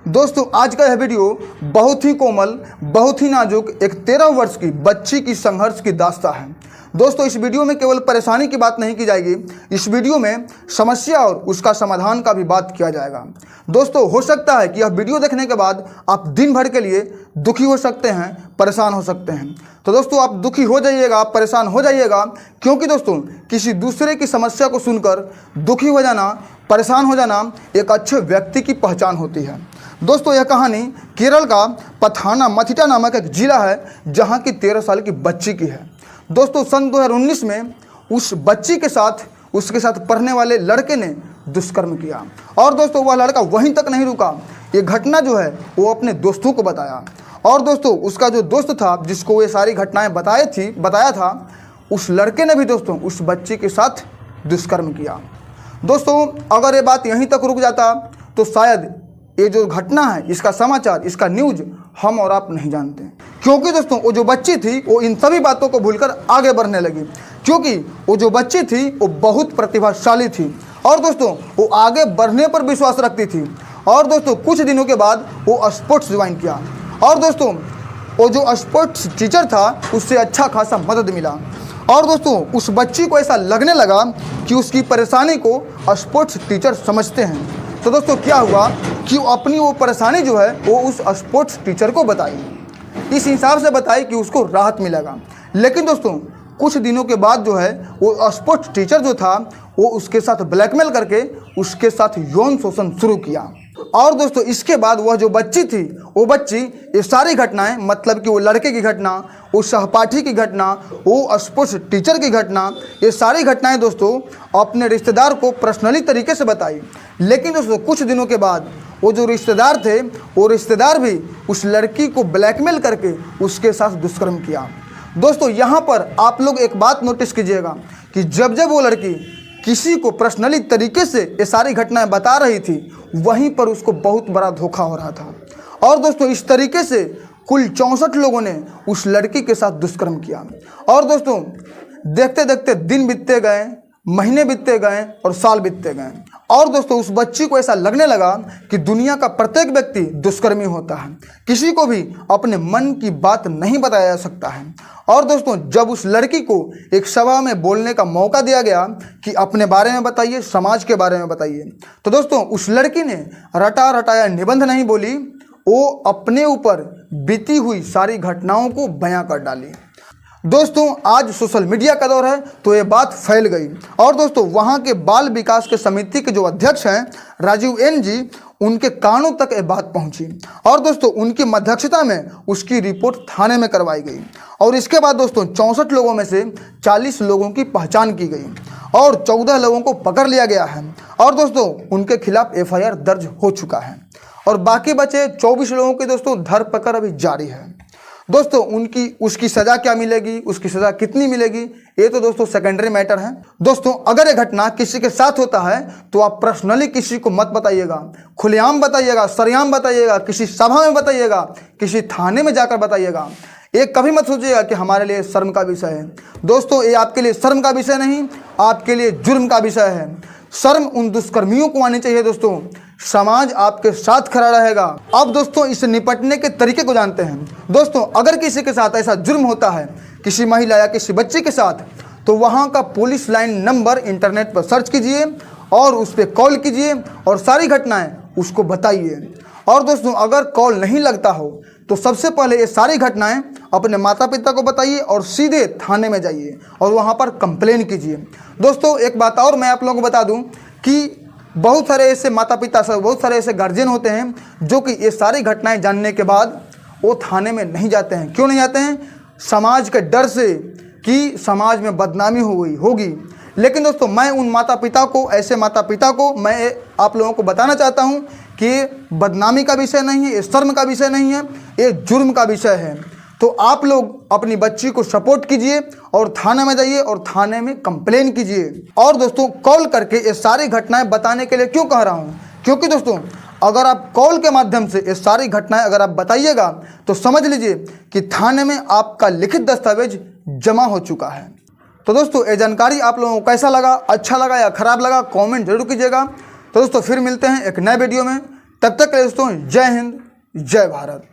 दोस्तों आज का यह वीडियो बहुत ही कोमल, बहुत ही नाजुक एक 13 वर्ष की बच्ची की संघर्ष की दास्तां है। दोस्तों इस वीडियो में केवल परेशानी की बात नहीं की जाएगी, इस वीडियो में समस्या और उसका समाधान का भी बात किया जाएगा। दोस्तों हो सकता है कि यह वीडियो देखने के बाद आप दिन भर के लिए दुखी हो सकते हैं, परेशान हो सकते हैं। तो दोस्तों आप दुखी हो जाइएगा, आप परेशान हो जाइएगा, क्योंकि दोस्तों किसी दूसरे की समस्या को सुनकर दुखी हो जाना, परेशान हो जाना एक अच्छे व्यक्ति की पहचान होती है। दोस्तों यह कहानी केरल का पथानामथिट्टा नामक एक जिला है, जहां की 13 साल की बच्ची की है। दोस्तों सन 2019 में उस बच्ची के साथ उसके साथ पढ़ने वाले लड़के ने दुष्कर्म किया और दोस्तों वह लड़का वहीं तक नहीं रुका, ये घटना जो है वो अपने दोस्तों को बताया। और दोस्तों उसका जो दोस्त था जिसको ये सारी घटनाएं बताया था, उस लड़के ने भी दोस्तों उस बच्ची के साथ दुष्कर्म किया। दोस्तों अगर ये बात यहीं तक रुक जाता तो शायद ये जो घटना है, इसका समाचार, इसका न्यूज़ हम और आप नहीं जानते, क्योंकि दोस्तों वो जो बच्ची थी वो इन सभी बातों को भूलकर आगे बढ़ने लगी, क्योंकि वो जो बच्ची थी वो बहुत प्रतिभाशाली थी और दोस्तों वो आगे बढ़ने पर विश्वास रखती थी। और दोस्तों कुछ दिनों के बाद वो स्पोर्ट्स ज्वाइन किया और दोस्तों वो जो स्पोर्ट्स टीचर था उससे अच्छा खासा मदद मिला। और दोस्तों उस बच्ची को ऐसा लगने लगा कि उसकी परेशानी को स्पोर्ट्स टीचर समझते हैं। तो दोस्तों क्या हुआ कि अपनी वो परेशानी जो है वो उस स्पोर्ट्स टीचर को बताई, इस हिसाब से बताई कि उसको राहत मिलेगा। लेकिन दोस्तों कुछ दिनों के बाद जो है वो स्पोर्ट्स टीचर जो था वो उसके साथ ब्लैकमेल करके उसके साथ यौन शोषण शुरू किया। और दोस्तों इसके बाद वह जो बच्ची थी, वो बच्ची ये सारी घटनाएं, मतलब कि वो लड़के की घटना, वो सहपाठी की घटना, वो स्पोर्ट्स टीचर की घटना, ये सारी घटनाएं दोस्तों अपने रिश्तेदार को पर्सनली तरीके से बताई। लेकिन दोस्तों कुछ दिनों के बाद वो जो रिश्तेदार थे, वो रिश्तेदार भी उस लड़की को ब्लैकमेल करके उसके साथ दुष्कर्म किया। दोस्तों यहाँ पर आप लोग एक बात नोटिस कीजिएगा कि जब जब वो लड़की किसी को पर्सनली तरीके से ये सारी घटनाएं बता रही थी, वहीं पर उसको बहुत बड़ा धोखा हो रहा था। और दोस्तों इस तरीके से कुल 64 लोगों ने उस लड़की के साथ दुष्कर्म किया। और दोस्तों देखते देखते दिन बीतते गए, महीने बीतते गए और साल बीतते गए। और दोस्तों उस बच्ची को ऐसा लगने लगा कि दुनिया का प्रत्येक व्यक्ति दुष्कर्मी होता है, किसी को भी अपने मन की बात नहीं बताया जा सकता है। और दोस्तों जब उस लड़की को एक सभा में बोलने का मौका दिया गया कि अपने बारे में बताइए, समाज के बारे में बताइए, तो दोस्तों उस लड़की ने रटा रटाया निबंध नहीं बोली, वो अपने ऊपर बीती हुई सारी घटनाओं को बयां कर डाली। दोस्तों आज सोशल मीडिया का दौर है तो ये बात फैल गई और दोस्तों वहाँ के बाल विकास के समिति के जो अध्यक्ष हैं राजीव एन जी, उनके कानों तक ये बात पहुँची और दोस्तों उनकी मध्यक्षता में उसकी रिपोर्ट थाने में करवाई गई। और इसके बाद दोस्तों 64 लोगों में से 40 लोगों की पहचान की गई और 14 लोगों को पकड़ लिया गया है और दोस्तों उनके खिलाफ FIR दर्ज हो चुका है और बाकी बचे 24 लोगों की दोस्तों धरपकड़ अभी जारी है। दोस्तों उसकी सज़ा क्या मिलेगी, उसकी सज़ा कितनी मिलेगी, ये तो दोस्तों सेकेंडरी मैटर है। दोस्तों अगर ये घटना किसी के साथ होता है तो आप पर्सनली किसी को मत बताइएगा, खुलेआम बताइएगा, सरेआम बताइएगा, किसी सभा में बताइएगा, किसी थाने में जाकर बताइएगा। ये कभी मत सोचिएगा कि हमारे लिए शर्म का विषय है। दोस्तों ये आपके लिए शर्म का विषय नहीं, आपके लिए जुर्म का विषय है। शर्म उन दुष्कर्मियों को आनी चाहिए। दोस्तों समाज आपके साथ खड़ा रहेगा। अब दोस्तों इससे निपटने के तरीके को जानते हैं। दोस्तों अगर किसी के साथ ऐसा जुर्म होता है, किसी महिला या किसी बच्चे के साथ, तो वहाँ का पुलिस लाइन नंबर इंटरनेट पर सर्च कीजिए और उस पर कॉल कीजिए और सारी घटनाएं उसको बताइए। और दोस्तों अगर कॉल नहीं लगता हो तो सबसे पहले ये सारी घटनाएं अपने माता पिता को बताइए और सीधे थाने में जाइए और वहाँ पर कंप्लेन कीजिए। दोस्तों एक बात और मैं आप लोगों को बता दूं कि बहुत सारे ऐसे माता पिता से, बहुत सारे ऐसे गार्जियन होते हैं जो कि ये सारी घटनाएं जानने के बाद वो थाने में नहीं जाते हैं। क्यों नहीं जाते हैं? समाज के डर से कि समाज में बदनामी होगी। लेकिन दोस्तों मैं उन माता पिता को, ऐसे माता पिता को मैं आप लोगों को बताना चाहता हूँ कि बदनामी का विषय नहीं है, ये शर्म का विषय नहीं है, ये जुर्म का विषय है। तो आप लोग अपनी बच्ची को सपोर्ट कीजिए और थाने में जाइए और थाने में कंप्लेन कीजिए। और दोस्तों कॉल करके ये सारी घटनाएं बताने के लिए क्यों कह रहा हूँ, क्योंकि दोस्तों अगर आप कॉल के माध्यम से ये सारी घटनाएं अगर आप बताइएगा तो समझ लीजिए कि थाने में आपका लिखित दस्तावेज जमा हो चुका है। तो दोस्तों ये जानकारी आप लोगों को कैसा लगा, अच्छा लगा या ख़राब लगा, कमेंट जरूर कीजिएगा। तो दोस्तों फिर मिलते हैं एक नए वीडियो में। तब तक के लिए दोस्तों जय हिंद जय भारत।